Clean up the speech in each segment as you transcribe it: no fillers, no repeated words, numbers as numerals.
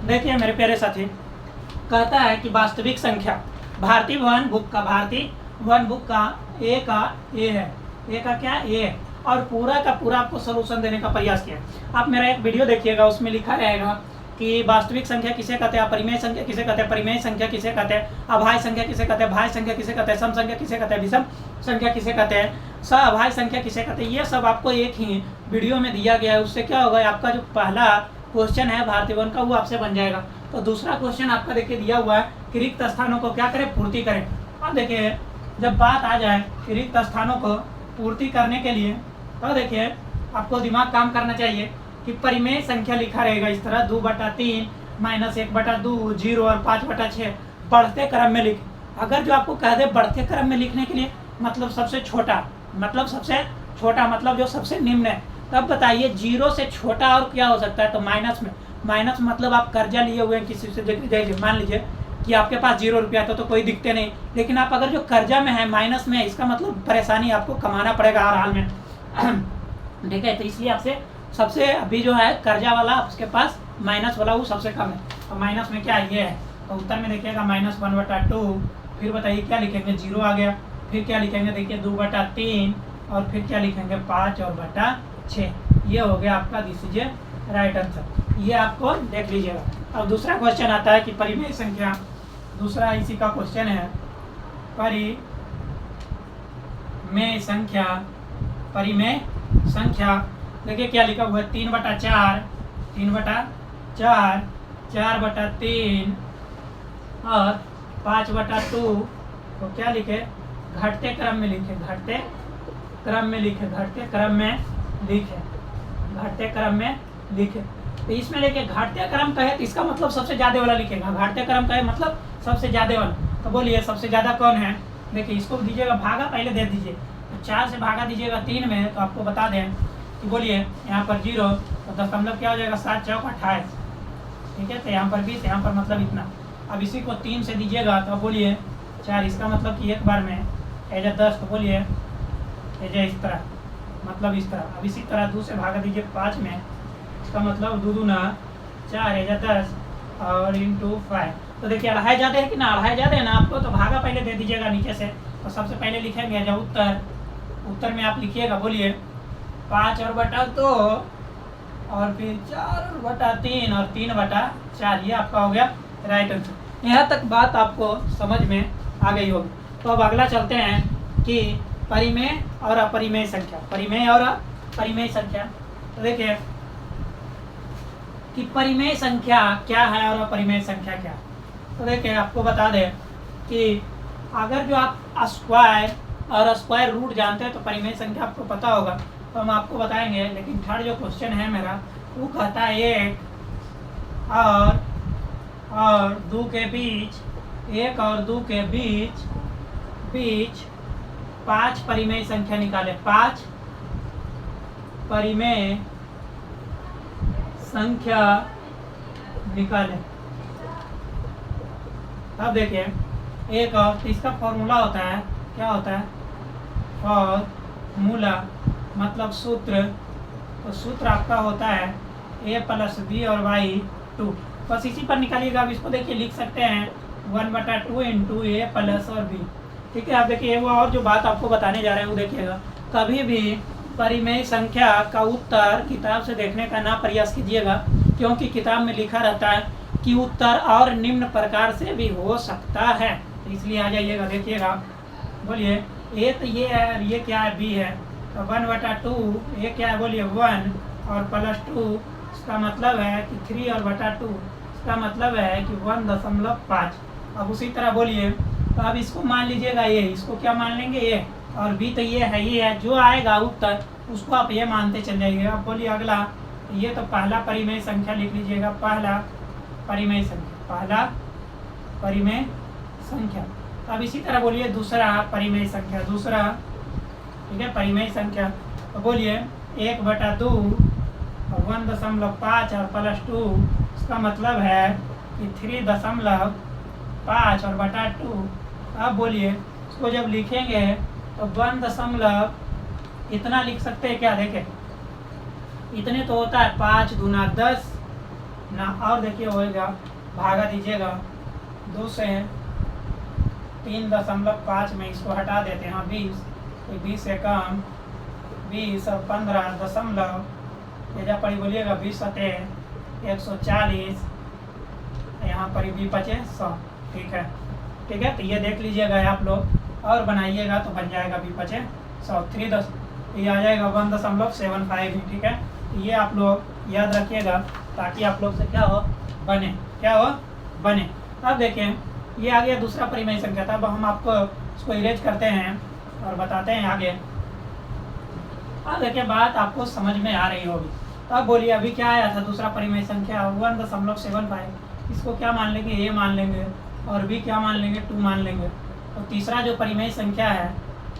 देखिए मेरे प्यारे साथी, कहता है कि वास्तविक संख्या भारतीय वन बुक का ए है। ए का क्या ए है, और पूरा का पूरा आपको सलूशन देने का प्रयास किया। आप मेरा एक वीडियो देखिएगा, उसमें लिखा रहेगा कि वास्तविक संख्या किसे कहते हैं, अपरिमेय संख्या किसे कहते हैं, परिमेय संख्या किसे कहते हैं, अभाज्य संख्या किसे कहते हैं, भाज्य संख्या किसे कहते हैं, सम संख्या किसे कहते हैं, विषम संख्या किसे कहते हैं, अभाज्य संख्या किसे कहते हैं। ये सब आपको एक ही वीडियो में दिया गया है। उससे क्या होगा, आपका जो पहला क्वेश्चन है भारतीय वन का वो आपसे बन जाएगा। तो दूसरा क्वेश्चन आपका देखिए दिया हुआ है कि रिक्त स्थानों को क्या करें, पूर्ति करें। अब देखिए जब बात आ जाए कि रिक्त स्थानों को पूर्ति करने के लिए, तो देखिए आपको दिमाग काम करना चाहिए कि परिमेय संख्या लिखा रहेगा इस तरह 2/3 -1/2 0 और 5/6 बढ़ते क्रम में लिख। अगर जो आपको कह दे बढ़ते क्रम में लिखने के लिए मतलब सबसे छोटा, मतलब जो सबसे निम्न है, तब बताइए 0 से छोटा और क्या हो सकता है। तो माइनस मतलब आप कर्जा लिए हुए हैं किसी से। मान लीजिए कि आपके पास 0 रुपया तो कोई दिखते नहीं, लेकिन आप अगर जो कर्जा में है, माइनस में है, इसका मतलब परेशानी आपको कमाना पड़ेगा हर हाल में। ठीक है, तो इसलिए आपसे सबसे अभी जो है कर्जा वाला उसके पास माइनस वाला वो सबसे कम है। तो माइनस में क्या ये है, तो उत्तर में देखिएगा -1/2। फिर बताइए क्या लिखेंगे, 0 आ गया। फिर क्या लिखेंगे, देखिए 2/3, और फिर क्या लिखेंगे 5 और बटा 6। ये हो गया आपका, दिस इज राइट आंसर। ये आपको देख लीजिएगा। अब दूसरा क्वेश्चन आता है कि परिमेय संख्या, दूसरा इसी का क्वेश्चन है, परिमेय संख्या। देखिए क्या लिखा हुआ है, 3/4, 4/3 और 5/2 को क्या लिखे, घटते क्रम में लिखे। तो इसमें देखिए घटते क्रम कहे तो इसका मतलब सबसे ज्यादा वाला लिखेगा। घटते क्रम कहे मतलब सबसे ज्यादा वाला। तो बोलिए सबसे ज्यादा कौन है। देखिए इसको दीजिएगा भागा, पहले दे दीजिए। तो 4 से भागा दीजिएगा 3 में, तो आपको बता दें कि बोलिए यहाँ पर 0, तो दशमलव क्या हो जाएगा 7 चौक 28। ठीक है, तो यहाँ पर 20, यहाँ पर मतलब इतना। अब इसी को 3 से दीजिएगा तो बोलिए 4, इसका मतलब कि एक बार में एज 10, तो बोलिए एज इस तरह, मतलब इस तरह। अब इसी तरह 2 से भागा दीजिए 5 में, इसका मतलब 2 दूना 4 एज 10 और इंटू 5। तो देखिए अढ़ाई ज़्यादा है कि ना, अढ़ाई ज़्यादा है ना आपको, तो भागा पहले दे दीजिएगा नीचे से। तो सबसे पहले लिखेंगे जब उत्तर में आप लिखिएगा, बोलिए 5 और बटा 2 और फिर 4 और बटा 3 और 3/4। ये आपका हो गया राइट आंसर। यहाँ तक बात आपको समझ में आ गई होगी। तो अब अगला चलते हैं कि परिमेय और अपरिमेय संख्या। तो देखिए कि परिमेय संख्या क्या है और अपरिमेय संख्या क्या है। तो देखिए आपको बता दें कि अगर जो आप स्क्वायर और स्क्वायर रूट जानते हैं तो परिमेय संख्या आपको पता होगा, तो हम आपको बताएंगे। लेकिन थर्ड जो क्वेश्चन है मेरा, वो कहता है 1 और 2 के बीच, 1 और 2 के बीच 5 परिमेय संख्या निकाले। 5 परिमेय संख्या निकाले। अब देखिए एक और, इसका फॉर्मूला होता है, क्या होता है, फॉर्मूला मतलब सूत्र। तो सूत्र आपका होता है a + b और y 2। बस इसी पर निकालिएगा। अब इसको देखिए लिख सकते हैं 1/2 इंटू a + और b। ठीक है, आप देखिए वो और जो बात आपको बताने जा रहे हैं वो देखिएगा। कभी भी परिमेय संख्या का उत्तर किताब से देखने का ना प्रयास कीजिएगा, क्योंकि किताब में लिखा रहता है कि उत्तर और निम्न प्रकार से भी हो सकता है। तो इसलिए आ जाइएगा, देखिएगा। बोलिए ए तो ये है और ये क्या है, बी है। तो 1/2 ये क्या है, बोलिए 1 और +2, इसका मतलब है कि 3 और बटा 2, इसका मतलब है कि 1.5। अब उसी तरह बोलिए, तो अब इसको मान लीजिएगा ये, इसको क्या मान लेंगे ये, और बी तो ये है, ये है। जो आएगा उत्तर उसको आप ये मानते चल जाइएगा। अब बोलिए अगला, ये तो पहला परिमेय संख्या लिख लीजिएगा, पहला परिमेय संख्या। अब इसी तरह बोलिए दूसरा परिमेय संख्या, दूसरा। ठीक है, परिमेय संख्या। तो बोलिए 1/2 और 1.5 और +2, इसका मतलब है कि 3.5 और बटा 2। अब बोलिए इसको जब लिखेंगे तो 1 इतना लिख सकते हैं क्या, देखें इतने तो होता है 5 दूना 10 ना। और देखिए होएगा, भागा दीजिएगा 2 से 3.5 में, इसको हटा देते हैं 20, 20 से कम 20 और 15 दशमलव, ये जब पड़ी बोलिएगा 20 सते 140, यहाँ पर भी बचे 100। ठीक है, ठीक है। तो ये देख लीजिएगा आप लोग, और बनाइएगा तो बन जाएगा भी बचे 100, 3 ये आ जाएगा 1.75। ठीक है, तो ये आप लोग याद रखिएगा ताकि आप लोग से क्या हो बने, क्या हो बने। अब देखें, ये आ गया दूसरा परिमेय संख्या था। अब हम आपको इसको इरेज करते हैं और बताते हैं आगे। अब देखिए, बात आपको समझ में आ रही होगी। तो अब बोलिए, अभी क्या आया था दूसरा परिमेय संख्या 1.75। इसको क्या मान लेंगे, ए मान लेंगे, और भी क्या मान लेंगे, 2 मान लेंगे। तो तीसरा जो परिमेय संख्या है,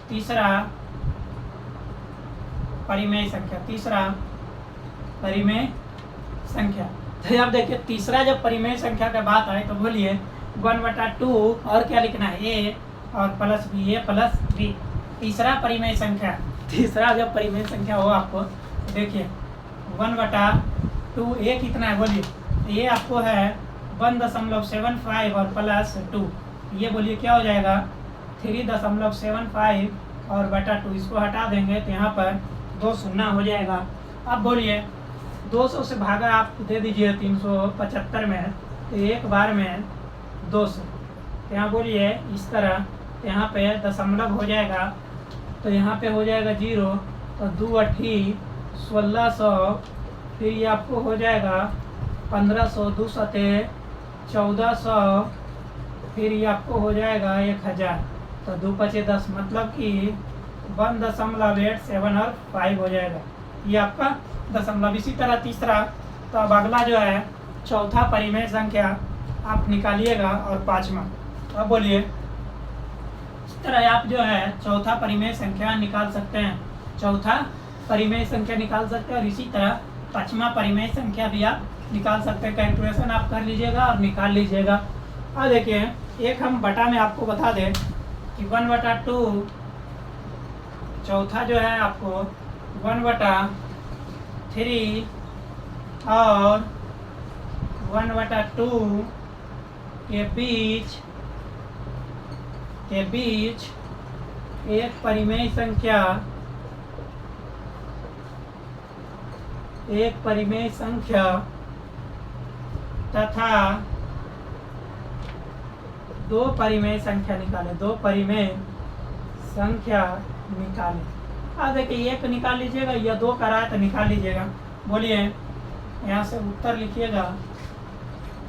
तीसरा परिमेय संख्या। तो अब देखिए, तीसरा जब परिमेय संख्या का बात आए तो बोलिए 1/2 और क्या लिखना है, ए और प्लस बी, ए प्लस बी। तीसरा परिमेय संख्या, तीसरा जब परिमेय संख्या हो आपको, देखिए 1/2, ए कितना है बोलिए, ये आपको है 1.75 और प्लस 2, ये बोलिए क्या हो जाएगा 3.75 और बटा 2। इसको हटा देंगे तो यहाँ पर 2 शून्य हो जाएगा। अब बोलिए 200 से भागा आप दे दीजिए 375 में, तो एक बार में 200, यहाँ बोलिए इस तरह, यहाँ पे दशमलव हो जाएगा, तो यहाँ पे हो जाएगा 0, तो 2 अठी 1600, फिर ये आपको हो जाएगा 1500, 2 सते 1400, फिर ये आपको हो जाएगा 1000, तो 2 पचे 10, मतलब कि 1.87 और 5 हो जाएगा, ये आपका दशमलव। इसी तरह तीसरा, तो अब अगला जो है चौथा परिमेय संख्या आप निकालिएगा और पांचवा। अब बोलिए, इस तरह आप जो है चौथा परिमेय संख्या निकाल सकते हैं, चौथा परिमेय संख्या निकाल सकते हैं, और इसी तरह पांचवा परिमेय संख्या भी आप निकाल सकते हैं। कैलकुलेशन आप कर लीजिएगा और निकाल लीजिएगा। और देखिए, एक हम बटा में आपको बता दें कि 1/2, चौथा जो है आपको 1/3 और 1/2 के बीच एक परिमेय संख्या तथा 2 परिमेय संख्या निकाले, 2 परिमेय संख्या निकाले। अब देखिए, एक निकाल लीजिएगा या 2 करा है तो निकाल लीजिएगा। बोलिए, यहाँ से उत्तर लिखिएगा,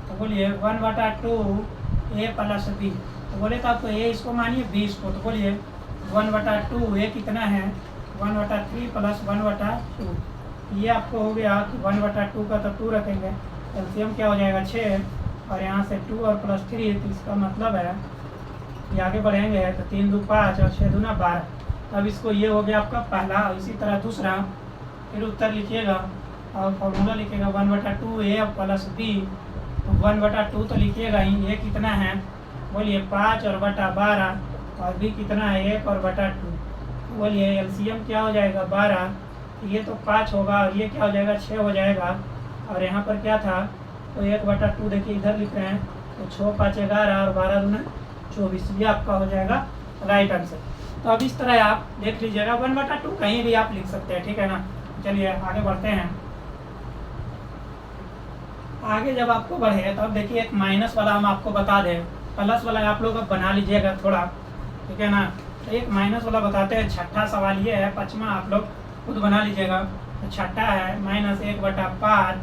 तो बोलिए 1/2 ए प्लस बी, तो बोले तो आपको ए इसको मानिए, बी इसको, तो बोलिए 1/2 ए कितना है 1/3 प्लस 1/2, ये आपको हो गया कि 1/2 का तो 2 रखेंगे, एलसीएम क्या हो जाएगा 6, और यहाँ से 2 और प्लस 3, तो इसका मतलब है ये आगे बढ़ेंगे तो 3 2 5 और 6 दूना 12। अब इसको, ये हो गया आपका पहला। और इसी तरह दूसरा, फिर उत्तर लिखिएगा और फॉर्मूला लिखिएगा 1/2 ए प्लस बी, तो 1/2 तो लिखिएगा ही, ये कितना है बोलिए 5 और बटा 12, और बी कितना है 1 और बटा 2, बोलिए एलसीएम क्या हो जाएगा 12, ये तो 5 होगा और ये क्या हो जाएगा 6 हो जाएगा, और यहाँ पर क्या था तो 1/2 देखिए इधर लिख रहे हैं, तो 6 5 11 और 12 दूना 24, ये आपका हो जाएगा राइट आंसर। तो अब इस तरह आप देख लीजिएगा 1/2 कहीं भी आप लिख सकते हैं, ठीक है ना। चलिए आगे बढ़ते हैं। आगे जब आपको बढ़े तो अब देखिए, एक माइनस वाला हम आपको बता दें, प्लस वाला आप लोग अब बना लीजिएगा थोड़ा, ठीक है ना। तो एक माइनस वाला बताते हैं। छठा सवाल ये है, पाँचवा आप लोग खुद बना लीजिएगा। तो छठा है -1/5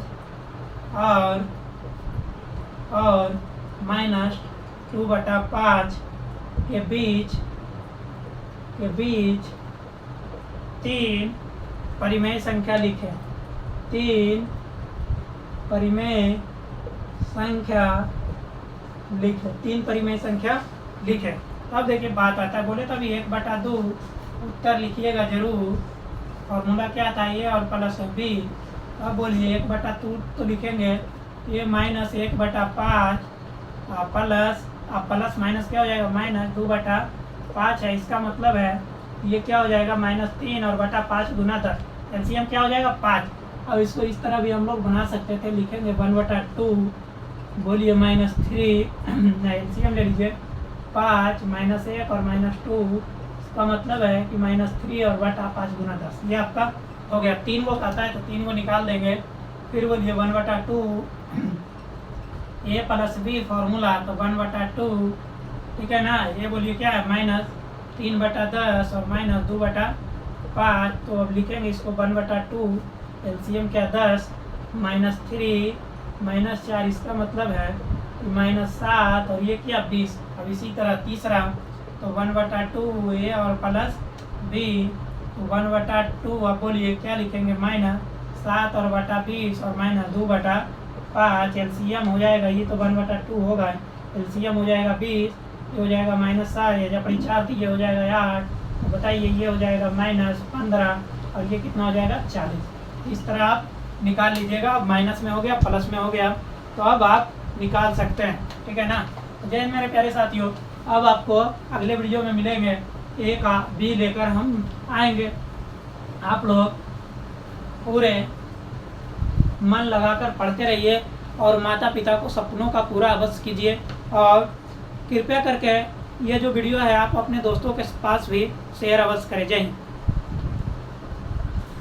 और -2/5 के बीच 3 परिमेय संख्या लिखे, 3 परिमेय संख्या लिखे, 3 परिमेय संख्या लिखे। तब देखिए बात आता है, बोले तभी 1/2 उत्तर लिखिएगा जरूर। फॉर्मूला क्या था, ए और प्लस बी। अब बोलिए 1/2 तो लिखेंगे, ये -1/5 प्लस माइनस क्या हो जाएगा -2/5 है। इसका मतलब है ये क्या हो जाएगा -3 और बटा 5 गुना 10, एलसीएम क्या हो जाएगा 5। अब इसको इस तरह भी हम लोग बना सकते थे, लिखेंगे 1/2 बोलिए -3 एलसीएम ले लीजिए 5 -1 और -2, इसका मतलब है कि -3 और बटा 5 गुना 10, ये आपका हो गया। 3 को आता है तो 3 को निकाल देंगे। फिर बोलिए 1/2 a + b फॉर्मूला, तो 1/2 ठीक है ना, ये बोलिए क्या है -3/10 और -2/5, तो अब लिखेंगे इसको 1/2 एलसीएम क्या 10 -3 -4, इसका मतलब है -7 और ये क्या 20। अब इसी तरह तीसरा तो 1/2 ए और प्लस बी, तो 1/2 अब बोलिए क्या लिखेंगे -7 और बटा 20 और -2/5, एलसीएम हो जाएगा, ये तो 1/2 होगा, एलसीएम हो जाएगा 20, ये हो जाएगा -7, ये जब परीक्षा थी ये हो जाएगा 8, तो बताइए ये हो जाएगा -15 और ये कितना हो जाएगा 40। इस तरह आप निकाल लीजिएगा। माइनस में हो गया, प्लस में हो गया, तो अब आप निकाल सकते हैं, ठीक है ना। जय हिंद मेरे प्यारे साथियों, अब आपको अगले वीडियो में मिलेंगे, ए का बी लेकर हम आएंगे। आप लोग पूरे मन लगाकर पढ़ते रहिए और माता पिता को सपनों का पूरा अवश्य कीजिए, और कृपया करके ये जो वीडियो है आप अपने दोस्तों के पास भी शेयर अवश्य करें। जय हिंद।